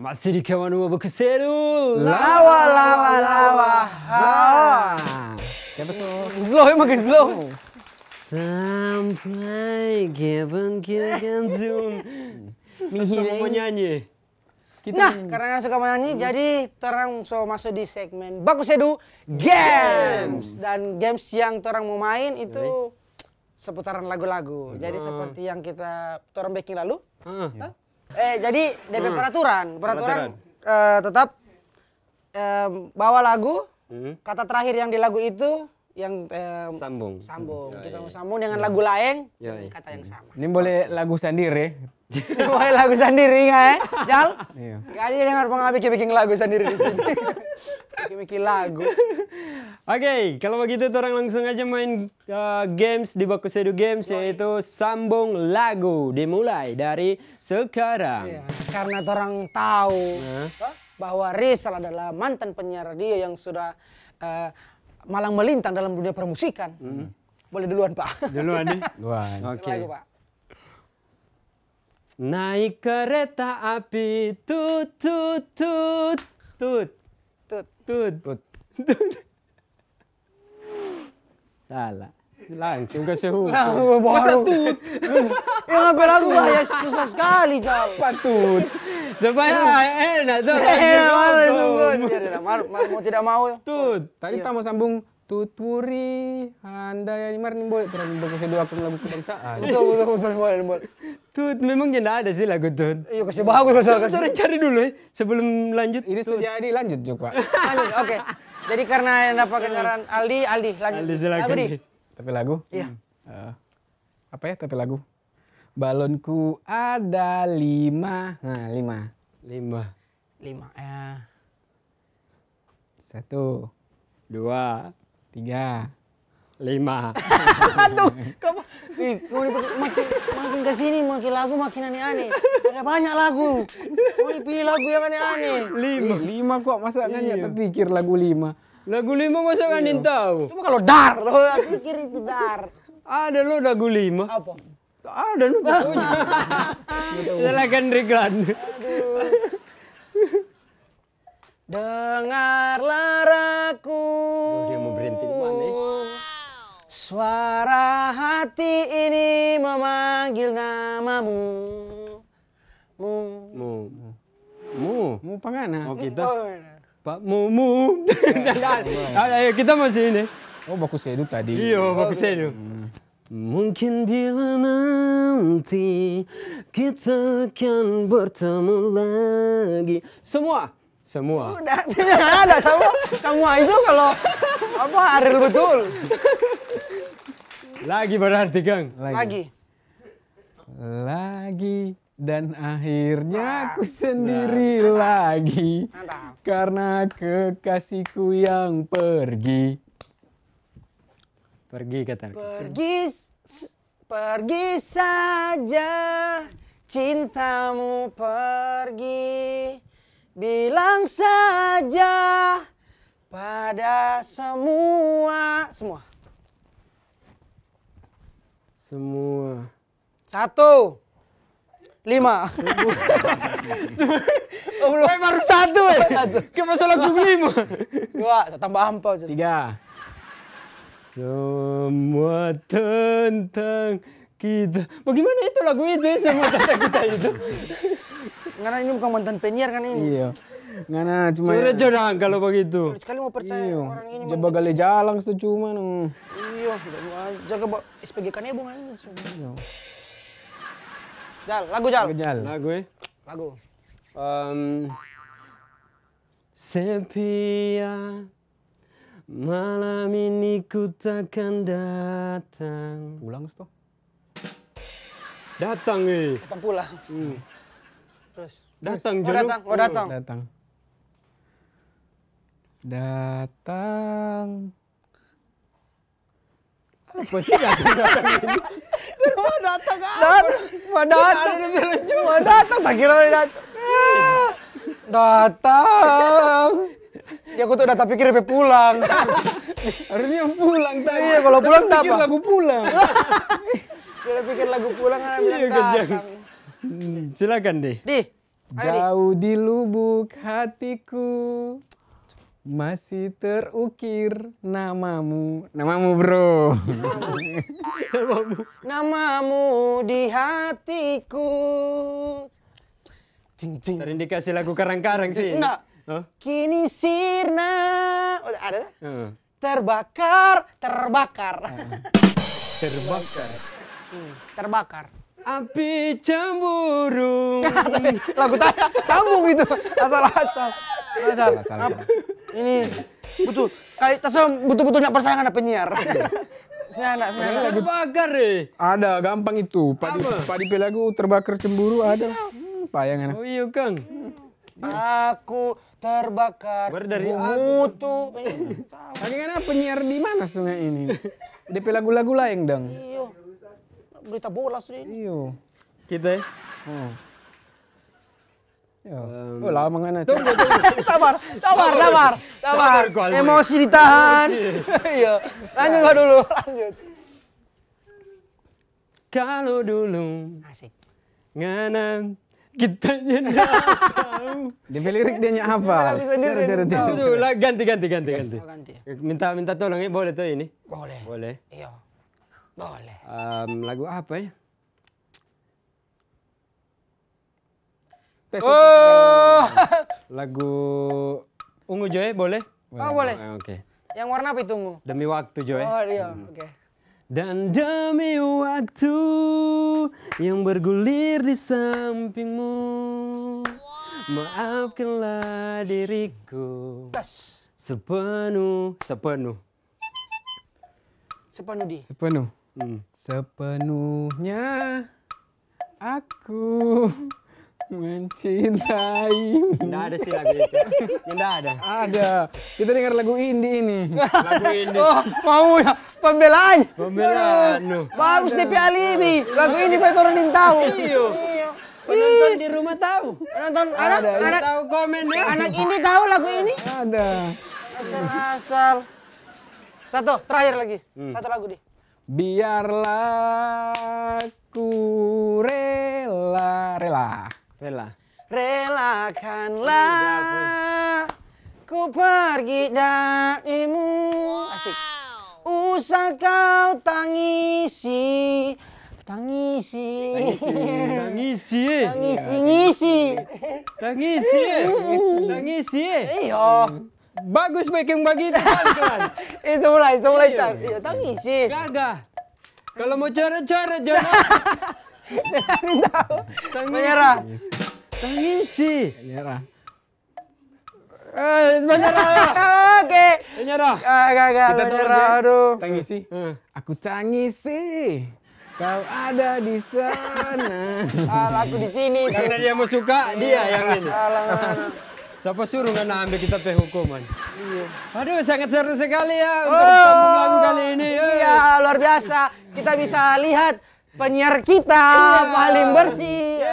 Masih di kawan rumah Baku Sedu. Lawa, lawa, lawa. Slow ya, makin slow. Sampai kapan kita zoom. Suka mau nyanyi. Nah, karena suka menyanyi, jadi terang so masuk di segmen Baku Sedu Games. Dan games yang orang mau main itu seputaran lagu-lagu. Jadi seperti yang kita orang baking lalu. Jadi DP peraturan tetap bawa lagu, kata terakhir yang di lagu itu yang Sambung. Kita mau sambung dengan lagu lain, kata yang sama. Ini boleh lagu sendiri. Boleh lagu sendiri nggak Jal? Iya. Kayaknya jangan pernah bikin lagu sendiri di sini. Bikin lagu. Oke, kalau begitu orang langsung aja main games di Baku Sedu Games, yaitu sambung lagu. Dimulai dari sekarang. Iya, karena orang tahu bahwa Rizal adalah mantan penyiar radio yang sudah malang melintang dalam dunia permusikan. Boleh duluan, Pak. Duluan nih. Duluan. Oke. Lagu, Pak. Naik kereta api, tut tut tut tut Tut. tut tut. Salah. Langsung ke sehu. Masa tut? Ya ngapel lagu bahaya susah sekali, Jal. Patut. Supaya enak tuh. Mau tidak mau. Tut. Tadi kita mau sambung tuturi handai ini mari boleh terus Baku Sedu aku lagu kebangsaan. Betul, boleh. Tut memang tidak ada sih lagu tut. Iya, kasih bagus masalah kasih. Kita cari dulu ya sebelum lanjut. Ini sudah jadi lanjut juga. Lanjut, oke. Jadi karena yang dapat kendaraan Aldi lanjut. Aldi silakan. Aldi. nih. Tapi lagu? Iya. Apa ya tapi lagu? Balonku ada 5. Nah, 5. 5, 5. 1, 2, 3. 5. Tuh, kamu makin ke sini makin lagu makin aneh-aneh. Ada banyak lagu. Mau dipilih lagu yang aneh-aneh. 5 kok masa nanya terpikir lagu 5. Lagu 5 masa kan tahu? Cuma kalau dar, tuh aku pikir itu dar. Ada lo lagu 5. Apa? Ada lo pokoknya. Silakan Riklan. Dengarlah aku. Dia mau berhenti di mana? Suara hati ini memanggil namamu. Mu pangana. Oh kita Pak Mumu. Ayo kita masih ini. Oh Baku Sedu tadi. Iya Baku Sedu. Mungkin bila nanti kita akan bertemu lagi. Semua. Udah, tidak ada semua itu kalau apa Ariel betul. Lagi berarti Kang. Lagi. Dan akhirnya aku sendiri lagi. Mantap. Karena kekasihku yang pergi. Pergi kata. Pergi saja, cintamu pergi. Bilang saja pada semua. 1, 5. Oh, baru 1 Kayak masalah lagu 5. 2, tambah ampau. 3. Semua tentang kita. Bagaimana itu lagu itu ya? Semua tentang kita itu. Karena ini bukan mantan penyiar kan ini. Iya. Ngana cuma Sudah jodoh kalau begitu. Sulit sekali mau percaya orang ini. Coba gali jalang itu cuma Iya, jaga SPG kan ibu kan. Lagu Jal. Lagu ya? Lagu. Sepia malam ini ku takkan datang. pulang toh. Datang Datang pulang. Terus. Datang Oh, datang. Oh, datang. Datang. Apa sih datang ini? Datang. Tak kira dia datang. Datang. Ya aku tuh udah tak pikir dia pulang. Harusnya pulang tadi. Iya, kalau pulang Pikir dapat. lagu pulang. Dia pikir lagu pulang kan bilang Iya, kejam. datang. Silakan deh. Di Jauh di lubuk hatiku masih terukir namamu. Namamu bro. Namamu di hatiku. Cing cing. Terindikasi lagu karang-karang sih. Enggak. Oh? Kini sirna. Oh, ada? Heeh. Terbakar, terbakar. Terbakar. Terbakar. Api cemburu. Lagu tanya sambung itu. Asal-asal. Asal. Ini betul. Kayak tasnya betul-betulnya persaingan ada penyiar. Saya Terbakar deh. Ada gampang itu. Padi lagu terbakar cemburu ada. Payangan. Oh iya Kang. Aku terbakar. Baru dari mutu. Bagaimana penyiar di mana sungai ini? DP lagu-lagu lain dong. Iyo. Berita bola sudah ini. Iyo. Kita ya. Oh. Yo. Oh lama ngana. Sabar. Sabar, Kol. Emosi ditahan. Iya. Lanjut gak dulu, lanjut. Kalau dulu Asik. ngana kita nyendak tahu. DP lirik dia nya apa? Lagu sendiri dia tahu. Itu lah ganti. Oh, ganti. Minta tolong ya, boleh tuh ini? Boleh. Boleh. Iya. Boleh. Lagu apa ya? Oh. Lagu Ungu Joy boleh? Oh, boleh. Oke. Yang warna apa itu, Ungu? Demi waktu Joy. Oh, iya. Oke. Dan demi waktu yang bergulir di sampingmu, maafkanlah diriku Gas. sepenuh. Sepenuh di. Sepenuh. Hmm. Sepenuhnya aku mencintaimu. Nggak ada sih lagu itu. Nggak ada. Ada. Kita dengar lagu indie ini. Lagu ini. Oh, mau ya pembelaan. Pembelaan. Bagus DP alibi. Lagu ini betul orang tahu. Iyo. Iya. Penonton di rumah tahu. Penonton Ada, anak Tahu komen ya. anak ini tahu lagu ini. Ada. Asal-asal. Satu, terakhir lagi. Satu lagu di. Biarlah ku rela. Relakanlah ku pergi darimu. Asik. Usah kau tangisi. Tangisi. Iya. Bagus baik yang begitu kan. Mulai Iya. cari. Iya, tangisi. Gagah. Kalau mau coret-coret jangan. Menyerah. Tangisi. Nyerah. Menyerah. Oke. Menyerah. Gagal Kita menyerah. tolong, Aduh. Tangisi. Aku tangisi. Kau ada di sana. Aku di sini. Karena dia mau suka, dia yang ini. Salah. Siapa suruh nggak ambil kita teh hukuman? Aduh, sangat seru sekali ya untuk sambung lagu kali ini. Iya, luar biasa. Kita bisa lihat penyiar kita paling bersih.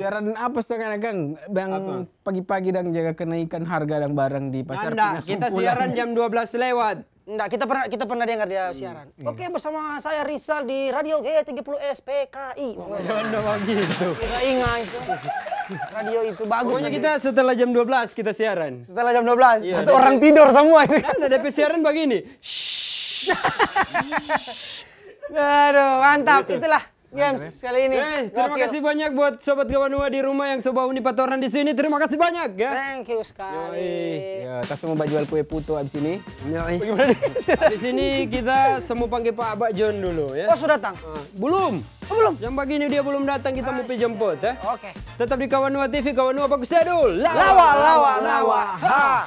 Siaran apa setengah Kang? Bang pagi-pagi dan jaga kenaikan harga dan barang di pasar. Anda, kita siaran jam 12 lewat. Enggak, kita pernah dengar dia siaran. Oke, bersama saya Rizal di Radio G30S PKI. Jangan begitu. Kita ingat itu. Radio itu bagus. Pokoknya kita setelah jam 12 kita siaran. Setelah jam 12, Iya, pasti orang tidur semua itu. Kan ada DP siaran begini. Aduh, mantap. Itulah games kali ini. Terima kasih banyak buat sobat Gawanua di rumah yang sobat uni patoran di sini. Terima kasih banyak ya. Thank you sekali. Ya, kita semua jual kue putu abis ini. Di sini kita semua panggil Pak Abah John dulu ya. Oh, sudah datang? Belum. Oh, belum. Jam begini dia belum datang, kita mau pergi jemput ya. Oke. Tetap di Kawanua TV, Kawanua Baku Sedul. Lawa. Ha.